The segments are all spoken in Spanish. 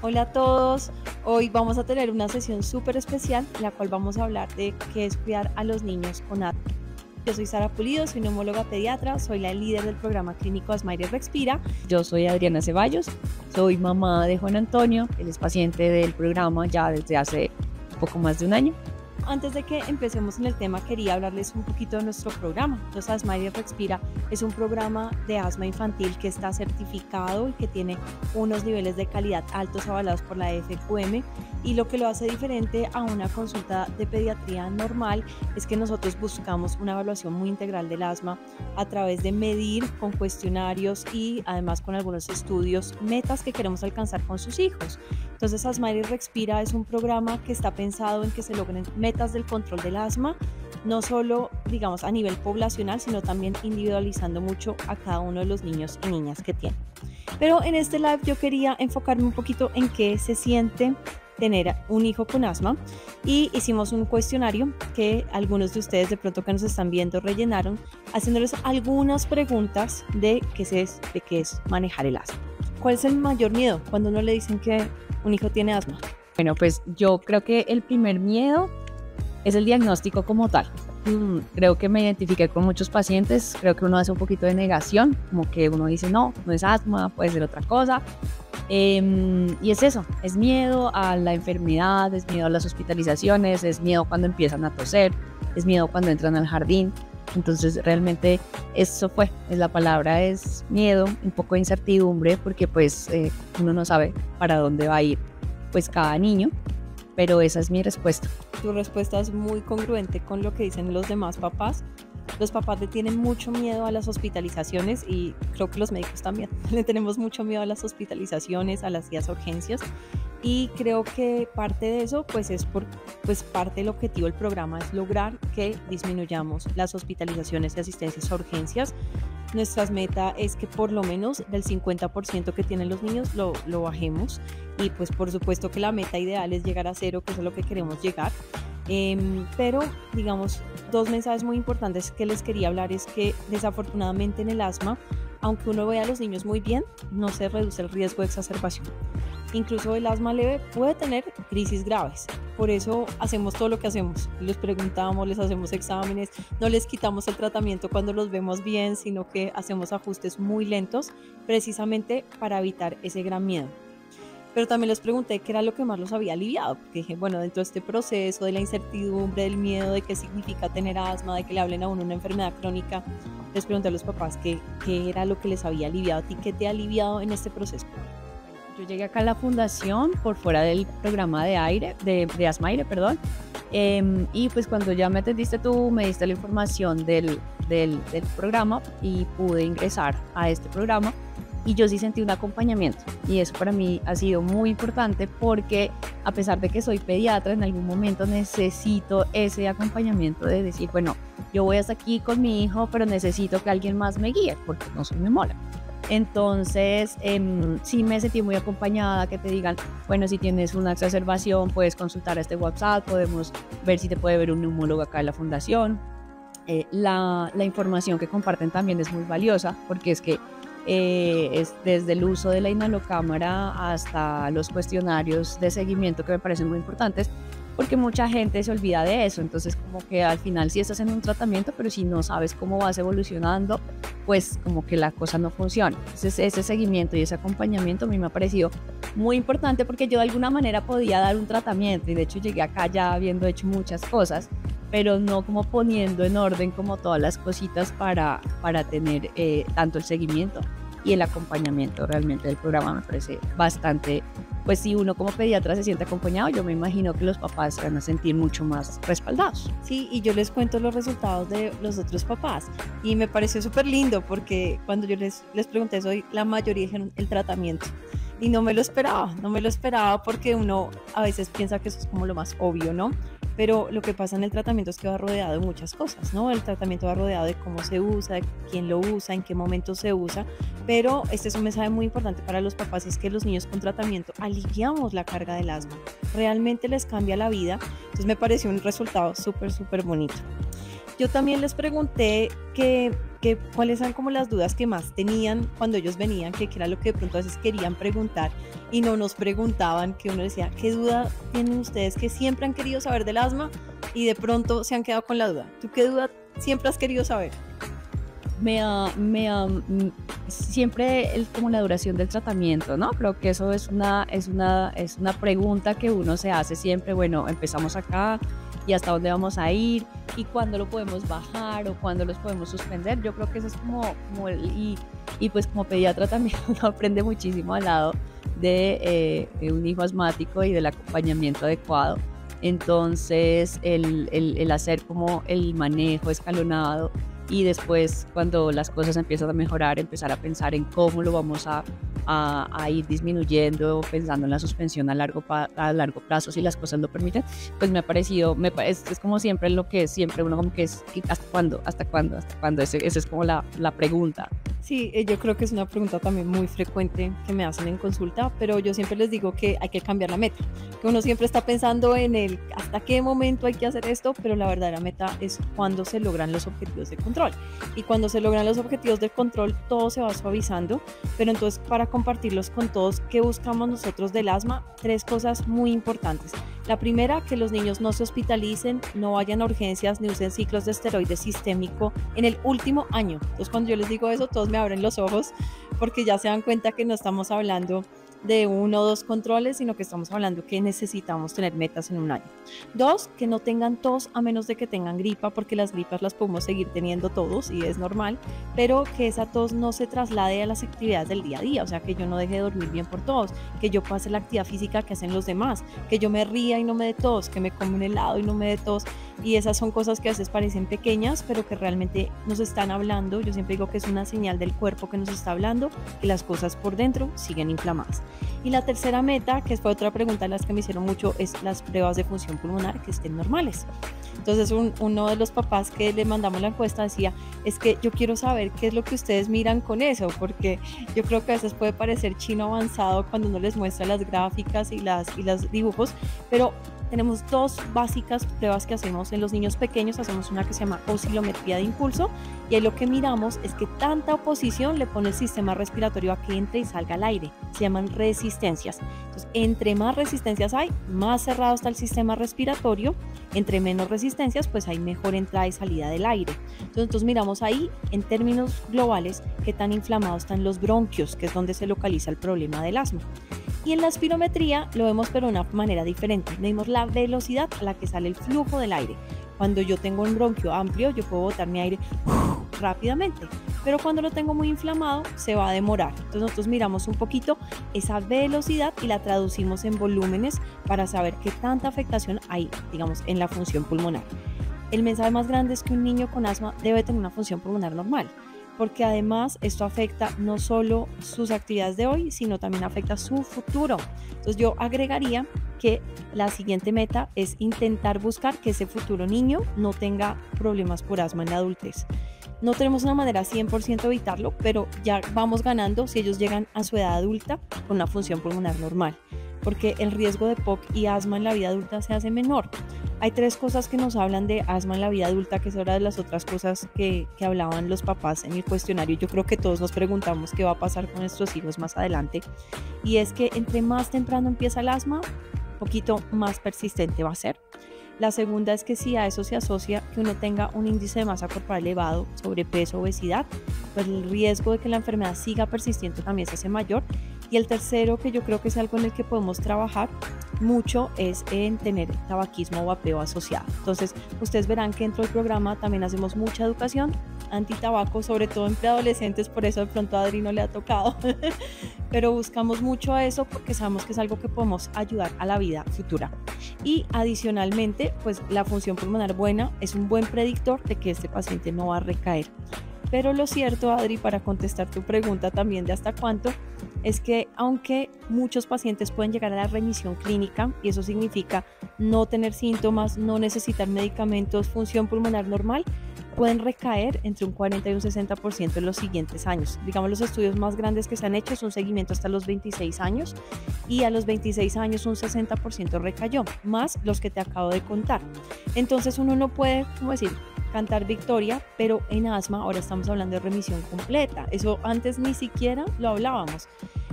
Hola a todos, hoy vamos a tener una sesión súper especial en la cual vamos a hablar de qué es cuidar a los niños con asma. Yo soy Sara Pulido, soy neumóloga pediatra, soy la líder del programa clínico Asma Aire Respira. Yo soy Adriana Ceballos, soy mamá de Juan Antonio, él es paciente del programa ya desde hace un poco más de un año. Antes de que empecemos en el tema, quería hablarles un poquito de nuestro programa. Entonces, Asma Aire Respira es un programa de asma infantil que está certificado y que tiene unos niveles de calidad altos avalados por la FQM, y lo que lo hace diferente a una consulta de pediatría normal es que nosotros buscamos una evaluación muy integral del asma a través de medir con cuestionarios y además con algunos estudios metas que queremos alcanzar con sus hijos. Entonces, Asma Aire Respira es un programa que está pensado en que se logren metas del control del asma, no solo, digamos, a nivel poblacional, sino también individualizando mucho a cada uno de los niños y niñas que tienen. Pero en este live yo quería enfocarme un poquito en qué se siente tener un hijo con asma, y hicimos un cuestionario que algunos de ustedes de pronto que nos están viendo rellenaron, haciéndoles algunas preguntas de qué es manejar el asma. ¿Cuál es el mayor miedo cuando uno le dicen que un hijo tiene asma? Bueno, pues yo creo que el primer miedo es el diagnóstico como tal. Creo que me identifiqué con muchos pacientes, creo que uno hace un poquito de negación, como que uno dice no es asma, puede ser otra cosa. Y es eso, es miedo a la enfermedad, es miedo a las hospitalizaciones, es miedo cuando empiezan a toser, es miedo cuando entran al jardín. Entonces realmente eso la palabra es miedo, un poco de incertidumbre, porque pues uno no sabe para dónde va a ir pues cada niño, pero esa es mi respuesta. Tu respuesta es muy congruente con lo que dicen los demás papás. Los papás le tienen mucho miedo a las hospitalizaciones, y creo que los médicos también le tenemos mucho miedo a las hospitalizaciones, a las idas a urgencias, y creo que parte de eso parte del objetivo del programa es lograr que disminuyamos las hospitalizaciones y asistencias a urgencias. Nuestra meta es que por lo menos del 50% que tienen los niños lo bajemos, y pues por supuesto que la meta ideal es llegar a cero, que es a lo que queremos llegar. Pero digamos, dos mensajes muy importantes que les quería hablar es que desafortunadamente en el asma, aunque uno vea a los niños muy bien, no se reduce el riesgo de exacerbación. Incluso el asma leve puede tener crisis graves. Por eso hacemos todo lo que hacemos. Les preguntamos, les hacemos exámenes, no les quitamos el tratamiento cuando los vemos bien, sino que hacemos ajustes muy lentos precisamente para evitar ese gran miedo. Pero también les pregunté qué era lo que más los había aliviado, porque dije, bueno, dentro de este proceso de la incertidumbre, del miedo, de qué significa tener asma, de que le hablen a uno una enfermedad crónica, les pregunté a los papás qué era lo que les había aliviado. ¿A ti qué te ha aliviado en este proceso? Yo llegué acá a la fundación por fuera del programa de Asma Aire, perdón. Y pues cuando ya me atendiste tú, me diste la información del programa y pude ingresar a este programa. Y yo sí sentí un acompañamiento, y eso para mí ha sido muy importante, porque a pesar de que soy pediatra, en algún momento necesito ese acompañamiento de decir, bueno, yo voy hasta aquí con mi hijo, pero necesito que alguien más me guíe porque no soy neumóloga. Entonces sí me sentí muy acompañada, que te digan, bueno, si tienes una exacerbación puedes consultar a este WhatsApp, podemos ver si te puede ver un neumólogo acá en la fundación. La información que comparten también es muy valiosa, porque es que es desde el uso de la inhalocámara hasta los cuestionarios de seguimiento, que me parecen muy importantes, porque mucha gente se olvida de eso. Entonces como que al final sí estás en un tratamiento, pero si no sabes cómo vas evolucionando, pues como que la cosa no funciona. Entonces ese seguimiento y ese acompañamiento a mí me ha parecido muy importante, porque yo de alguna manera podía dar un tratamiento, y de hecho llegué acá ya habiendo hecho muchas cosas, pero no como poniendo en orden como todas las cositas para tener tanto el seguimiento y el acompañamiento realmente del programa. Me parece bastante, pues si uno como pediatra se siente acompañado, yo me imagino que los papás se van a sentir mucho más respaldados. Sí, y yo les cuento los resultados de los otros papás, y me pareció súper lindo, porque cuando yo les pregunté eso, la mayoría dijeron el tratamiento. Y no me lo esperaba, porque uno a veces piensa que eso es como lo más obvio, ¿no? Pero lo que pasa en el tratamiento es que va rodeado de muchas cosas, ¿no? El tratamiento va rodeado de cómo se usa, de quién lo usa, en qué momento se usa, pero este es un mensaje muy importante para los papás, es que los niños con tratamiento aliviamos la carga del asma, realmente les cambia la vida. Entonces me pareció un resultado súper bonito. Yo también les pregunté que ¿Cuáles eran como las dudas que más tenían cuando ellos venían? Que era lo que de pronto a veces querían preguntar y no nos preguntaban, que uno decía, ¿qué duda tienen ustedes que siempre han querido saber del asma y de pronto se han quedado con la duda? ¿Tú qué duda siempre has querido saber? Siempre como la duración del tratamiento, ¿no? Creo que eso es una pregunta que uno se hace siempre. Bueno, empezamos acá y hasta dónde vamos a ir y cuándo lo podemos bajar o cuándo los podemos suspender. Yo creo que eso es y pues como pediatra también uno aprende muchísimo al lado de un hijo asmático y del acompañamiento adecuado. Entonces, el hacer como el manejo escalonado y después, cuando las cosas empiezan a mejorar, empezar a pensar en cómo lo vamos a ir disminuyendo, pensando en la suspensión a largo plazo, si las cosas lo permiten, pues me ha parecido, es como siempre lo que es siempre uno como que es, ¿hasta cuándo? ¿Hasta cuándo? ¿Hasta cuándo? Esa es como la pregunta. Sí, yo creo que es una pregunta también muy frecuente que me hacen en consulta, pero yo siempre les digo que hay que cambiar la meta, que uno siempre está pensando en el hasta qué momento hay que hacer esto, pero la verdadera meta es cuando se logran los objetivos de control. Y cuando se logran los objetivos de control, todo se va suavizando, pero entonces para compartirlos con todos, ¿qué buscamos nosotros del asma? 3 cosas muy importantes. La primera, que los niños no se hospitalicen, no vayan a urgencias ni usen ciclos de esteroide sistémico en el último año. Entonces, cuando yo les digo eso, todos me abren los ojos porque ya se dan cuenta que no estamos hablando de 1 o 2 controles, sino que estamos hablando que necesitamos tener metas en un año. 2, que no tengan tos a menos de que tengan gripa, porque las gripas las podemos seguir teniendo todos y es normal, pero que esa tos no se traslade a las actividades del día a día, o sea, que yo no deje de dormir bien por todos, que yo pueda hacer la actividad física que hacen los demás, que yo me ría y no me dé tos, que me como un helado y no me dé tos, y esas son cosas que a veces parecen pequeñas, pero que realmente nos están hablando. Yo siempre digo que es una señal del cuerpo que nos está hablando que las cosas por dentro siguen inflamadas. Y la tercera meta, que fue otra pregunta de las que me hicieron mucho, es las pruebas de función pulmonar que estén normales. Entonces uno de los papás que le mandamos la encuesta decía, es que yo quiero saber qué es lo que ustedes miran con eso, porque yo creo que a veces puede parecer chino avanzado cuando uno les muestra las gráficas y los dibujos, pero tenemos 2 básicas pruebas que hacemos en los niños pequeños. Hacemos una que se llama oscilometría de impulso y ahí lo que miramos es que tanta oposición le pone el sistema respiratorio a que entre y salga al aire. Se llaman resistencias. Entonces, entre más resistencias hay, más cerrado está el sistema respiratorio. Entre menos resistencias, pues hay mejor entrada y salida del aire. Entonces, nosotros miramos ahí, en términos globales, qué tan inflamados están los bronquios, que es donde se localiza el problema del asma. Y en la espirometría lo vemos pero de una manera diferente. Medimos la velocidad a la que sale el flujo del aire. Cuando yo tengo un bronquio amplio, yo puedo botar mi aire rápidamente, pero cuando lo tengo muy inflamado, se va a demorar. Entonces nosotros miramos un poquito esa velocidad y la traducimos en volúmenes para saber qué tanta afectación hay, digamos, en la función pulmonar. El mensaje más grande es que un niño con asma debe tener una función pulmonar normal, porque además esto afecta no solo sus actividades de hoy, sino también afecta su futuro. Entonces yo agregaría que la siguiente meta es intentar buscar que ese futuro niño no tenga problemas por asma en la adultez. No tenemos una manera 100% de evitarlo, pero ya vamos ganando si ellos llegan a su edad adulta con una función pulmonar normal, porque el riesgo de POC y asma en la vida adulta se hace menor. Hay 3 cosas que nos hablan de asma en la vida adulta, que es otra de las otras cosas que hablaban los papás en el cuestionario. Yo creo que todos nos preguntamos qué va a pasar con nuestros hijos más adelante. Y es que entre más temprano empieza el asma, un poquito más persistente va a ser. La segunda es que si a eso se asocia que uno tenga un índice de masa corporal elevado, sobrepeso, obesidad, pues el riesgo de que la enfermedad siga persistiendo también se hace mayor. Y el tercero, que yo creo que es algo en el que podemos trabajar mucho, es en tener tabaquismo o vapeo asociado. Entonces, ustedes verán que dentro del programa también hacemos mucha educación antitabaco, sobre todo en preadolescentes, por eso de pronto a Adri no le ha tocado, pero buscamos mucho a eso porque sabemos que es algo que podemos ayudar a la vida futura. Y adicionalmente, pues la función pulmonar buena es un buen predictor de que este paciente no va a recaer. Pero lo cierto, Adri, para contestar tu pregunta también de hasta cuánto, es que aunque muchos pacientes pueden llegar a la remisión clínica, y eso significa no tener síntomas, no necesitar medicamentos, función pulmonar normal, pueden recaer entre un 40 y un 60% en los siguientes años. Digamos, los estudios más grandes que se han hecho es un seguimiento hasta los 26 años y a los 26 años un 60% recayó, más los que te acabo de contar. Entonces uno no puede, ¿cómo decir?, cantar victoria, pero en asma ahora estamos hablando de remisión completa. Eso antes ni siquiera lo hablábamos.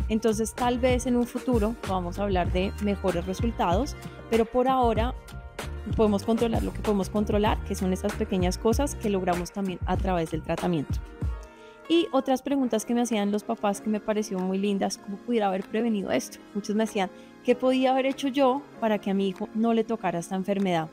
Entonces tal vez en un futuro vamos a hablar de mejores resultados, pero por ahora podemos controlar lo que podemos controlar, que son estas pequeñas cosas que logramos también a través del tratamiento. Y otras preguntas que me hacían los papás que me pareció muy lindas, ¿cómo pudiera haber prevenido esto? Muchos me decían, ¿qué podía haber hecho yo para que a mi hijo no le tocara esta enfermedad?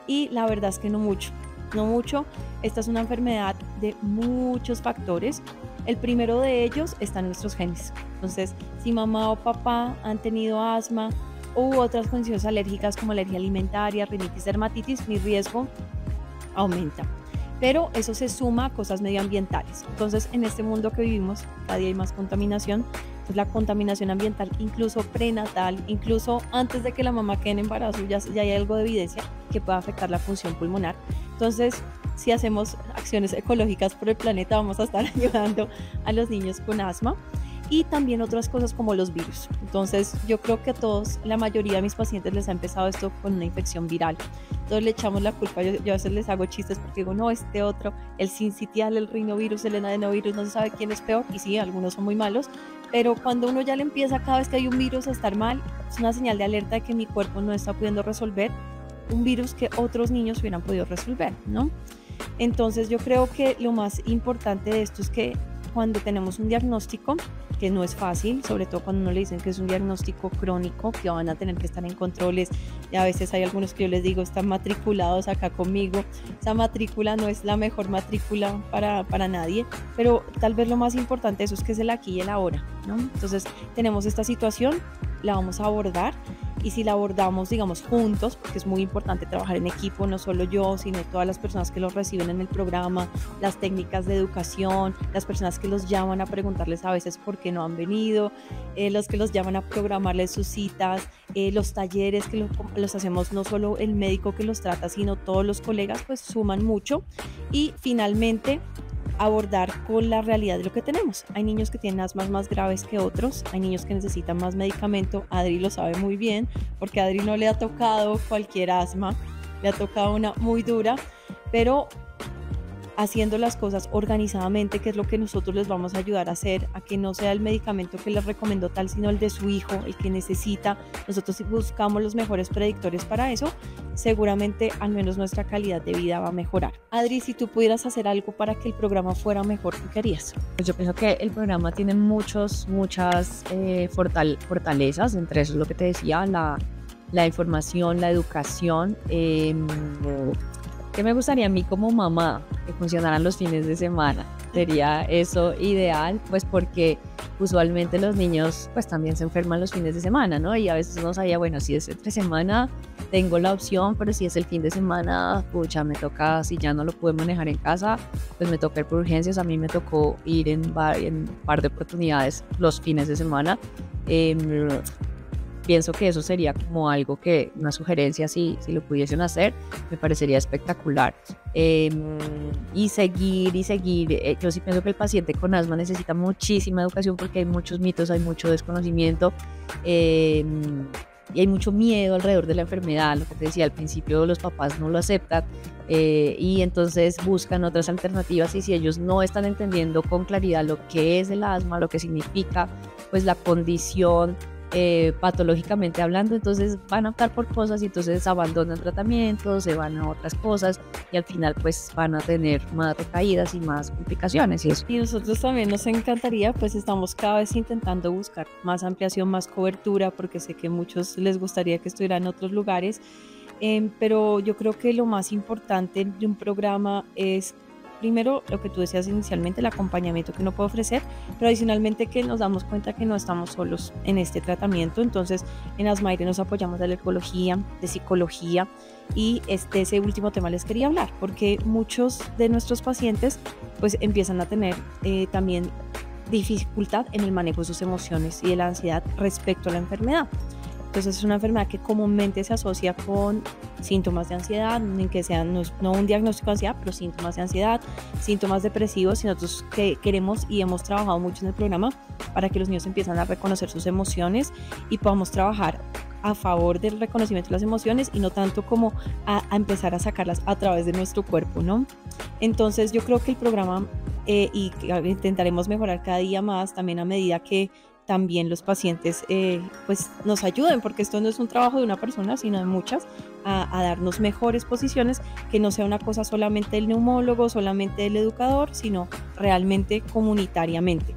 Y la verdad es que no mucho. Esta es una enfermedad de muchos factores. El primero de ellos está en nuestros genes. Entonces, si mamá o papá han tenido asma u otras condiciones alérgicas como alergia alimentaria, rinitis, dermatitis, mi riesgo aumenta. Pero eso se suma a cosas medioambientales. Entonces, en este mundo que vivimos, cada día hay más contaminación. Pues la contaminación ambiental, incluso prenatal, incluso antes de que la mamá quede en embarazo, ya hay algo de evidencia que puede afectar la función pulmonar. Entonces, si hacemos acciones ecológicas por el planeta, vamos a estar ayudando a los niños con asma. Y también otras cosas como los virus. Entonces yo creo que a todos, la mayoría de mis pacientes les ha empezado esto con una infección viral. Entonces le echamos la culpa, yo a veces les hago chistes porque digo, no, este otro, el sincitial, el rinovirus, el adenovirus, no se sabe quién es peor, y sí, algunos son muy malos, pero cuando uno ya le empieza cada vez que hay un virus a estar mal, es una señal de alerta de que mi cuerpo no está pudiendo resolver un virus que otros niños hubieran podido resolver, ¿no? Entonces yo creo que lo más importante de esto es que cuando tenemos un diagnóstico, que no es fácil, sobre todo cuando uno le dicen que es un diagnóstico crónico, que van a tener que estar en controles, y a veces hay algunos que yo les digo, están matriculados acá conmigo, esa matrícula no es la mejor matrícula para nadie, pero tal vez lo más importante de eso es que es el aquí y el ahora, ¿no? Entonces tenemos esta situación, la vamos a abordar, y si la abordamos, digamos, juntos, porque es muy importante trabajar en equipo, no solo yo, sino todas las personas que los reciben en el programa, las técnicas de educación, las personas que los llaman a preguntarles a veces por qué no han venido, los que los llaman a programarles sus citas, los talleres que los hacemos, no solo el médico que los trata, sino todos los colegas, pues suman mucho. Y finalmente, abordar con la realidad de lo que tenemos. Hay niños que tienen asmas más graves que otros, hay niños que necesitan más medicamento. Adri lo sabe muy bien, porque a Adri no le ha tocado cualquier asma, le ha tocado una muy dura, pero haciendo las cosas organizadamente, que es lo que nosotros les vamos a ayudar a hacer, a que no sea el medicamento que les recomendó tal, sino el de su hijo, el que necesita. Nosotros si buscamos los mejores predictores para eso, seguramente al menos nuestra calidad de vida va a mejorar. Adri, si tú pudieras hacer algo para que el programa fuera mejor, ¿qué querías? Pues yo pienso que el programa tiene muchas fortalezas, entre eso es lo que te decía, la información, la educación. ¿Qué me gustaría a mí como mamá? Que funcionaran los fines de semana. Sería eso ideal, pues porque usualmente los niños pues también se enferman los fines de semana, ¿no? Y a veces uno sabía, bueno, si es entre semana tengo la opción, pero si es el fin de semana, pucha, me toca, si ya no lo puedo manejar en casa, pues me toca ir por urgencias. A mí me tocó ir en un par de oportunidades los fines de semana. Pienso que eso sería como algo que, una sugerencia, si lo pudiesen hacer, me parecería espectacular. Y seguir. Yo sí pienso que el paciente con asma necesita muchísima educación porque hay muchos mitos, hay mucho desconocimiento y hay mucho miedo alrededor de la enfermedad. Lo que te decía al principio, los papás no lo aceptan y entonces buscan otras alternativas, y si ellos no están entendiendo con claridad lo que es el asma, lo que significa pues la condición, patológicamente hablando, entonces van a optar por cosas y entonces abandonan tratamientos, se van a otras cosas y al final pues van a tener más recaídas y más complicaciones y eso. Y nosotros también nos encantaría, pues estamos cada vez intentando buscar más ampliación, más cobertura, porque sé que a muchos les gustaría que estuvieran en otros lugares, pero yo creo que lo más importante de un programa es primero lo que tú decías inicialmente, el acompañamiento que uno puede ofrecer, pero adicionalmente que nos damos cuenta que no estamos solos en este tratamiento. Entonces en Asmaire nos apoyamos de alergología, de psicología, y ese último tema les quería hablar porque muchos de nuestros pacientes pues empiezan a tener también dificultad en el manejo de sus emociones y de la ansiedad respecto a la enfermedad. Entonces es una enfermedad que comúnmente se asocia con síntomas de ansiedad, en que sean no un diagnóstico de ansiedad, pero síntomas de ansiedad, síntomas depresivos, y nosotros que queremos y hemos trabajado mucho en el programa para que los niños empiezan a reconocer sus emociones y podamos trabajar a favor del reconocimiento de las emociones y no tanto como a empezar a sacarlas a través de nuestro cuerpo, ¿no? Entonces yo creo que el programa y intentaremos mejorar cada día más también a medida que también los pacientes pues nos ayuden, porque esto no es un trabajo de una persona, sino de muchas, a darnos mejores posiciones, que no sea una cosa solamente del neumólogo, solamente del educador, sino realmente comunitariamente.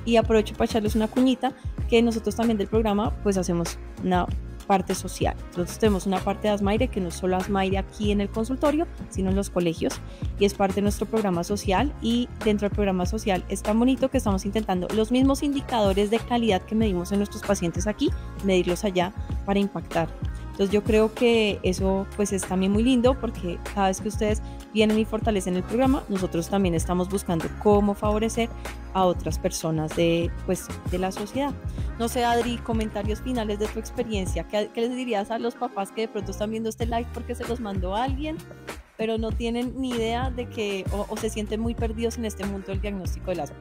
Y aprovecho para echarles una cuñita, que nosotros también del programa pues hacemos una parte social. Nosotros tenemos una parte de Asmaire, que no es solo Asmaire aquí en el consultorio, sino en los colegios, y es parte de nuestro programa social. Y dentro del programa social es tan bonito que estamos intentando los mismos indicadores de calidad que medimos en nuestros pacientes aquí, medirlos allá para impactar. Entonces yo creo que eso pues es también muy lindo, porque cada vez que ustedes vienen y fortalecen el programa, nosotros también estamos buscando cómo favorecer a otras personas de la sociedad. No sé, Adri, comentarios finales de tu experiencia. ¿Qué les dirías a los papás que de pronto están viendo este live porque se los mandó alguien, pero no tienen ni idea de que o se sienten muy perdidos en este mundo del diagnóstico del asma?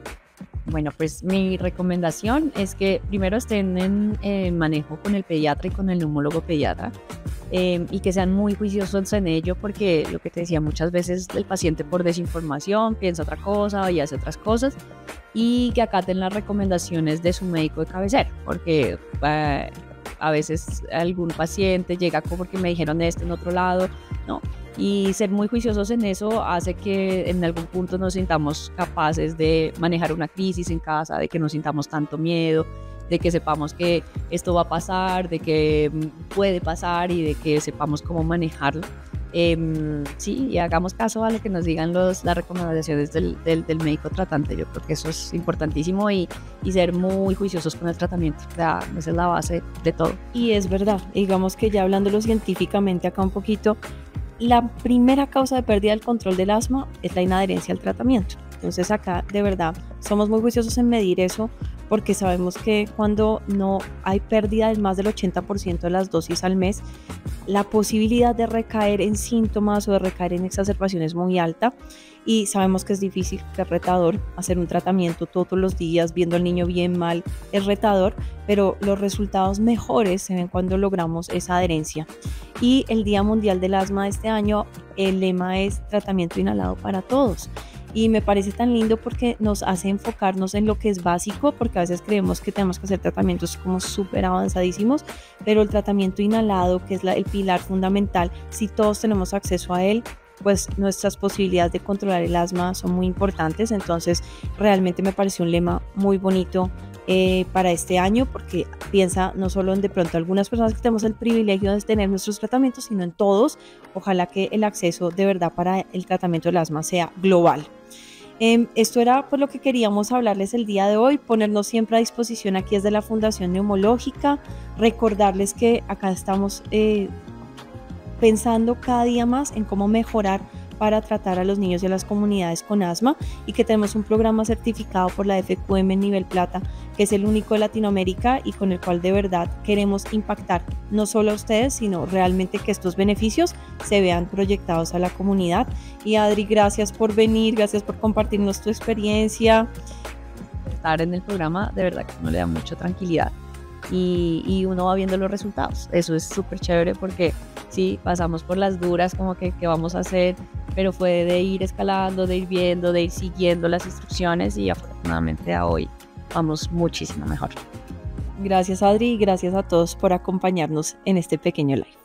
Bueno, pues mi recomendación es que primero estén en manejo con el pediatra y con el neumólogo pediatra, y que sean muy juiciosos en ello, porque lo que te decía, muchas veces el paciente por desinformación piensa otra cosa y hace otras cosas, y que acaten las recomendaciones de su médico de cabecera, porque a veces algún paciente llega como porque me dijeron esto en otro lado, no. Y ser muy juiciosos en eso hace que en algún punto nos sintamos capaces de manejar una crisis en casa, de que no sintamos tanto miedo, de que sepamos que esto va a pasar, de que puede pasar y de que sepamos cómo manejarlo. Sí, y hagamos caso a lo que nos digan las recomendaciones del médico tratante. Yo creo que eso es importantísimo, y ser muy juiciosos con el tratamiento. O sea, esa es la base de todo. Y es verdad, digamos que ya hablándolo científicamente acá un poquito, la primera causa de pérdida del control del asma es la inadherencia al tratamiento. Entonces acá de verdad somos muy juiciosos en medir eso, porque sabemos que cuando no hay pérdida de más del 80% de las dosis al mes, la posibilidad de recaer en síntomas o de recaer en exacerbación es muy alta, y sabemos que es difícil, que es retador hacer un tratamiento todos los días viendo al niño bien, mal, es retador, pero los resultados mejores se ven cuando logramos esa adherencia. Y el Día Mundial del Asma de este año, el lema es tratamiento inhalado para todos. Y me parece tan lindo porque nos hace enfocarnos en lo que es básico, porque a veces creemos que tenemos que hacer tratamientos como súper avanzadísimos, pero el tratamiento inhalado, que es el pilar fundamental, si todos tenemos acceso a él, pues nuestras posibilidades de controlar el asma son muy importantes. Entonces realmente me pareció un lema muy bonito para este año, porque piensa no solo en de pronto algunas personas que tenemos el privilegio de tener nuestros tratamientos, sino en todos. Ojalá que el acceso de verdad para el tratamiento del asma sea global. Esto era por lo que queríamos hablarles el día de hoy, ponernos siempre a disposición aquí desde la Fundación Neumológica, recordarles que acá estamos pensando cada día más en cómo mejorar para tratar a los niños y a las comunidades con asma, y que tenemos un programa certificado por la FQM en nivel plata, que es el único de Latinoamérica y con el cual de verdad queremos impactar no solo a ustedes, sino realmente que estos beneficios se vean proyectados a la comunidad. Y Adri, gracias por venir, gracias por compartirnos tu experiencia. Estar en el programa de verdad que uno le da mucha tranquilidad, y uno va viendo los resultados. Eso es súper chévere, porque sí, pasamos por las duras, como que qué vamos a hacer, pero fue de ir escalando, de ir viendo, de ir siguiendo las instrucciones, y afortunadamente a hoy vamos muchísimo mejor. Gracias, Adri, y gracias a todos por acompañarnos en este pequeño live.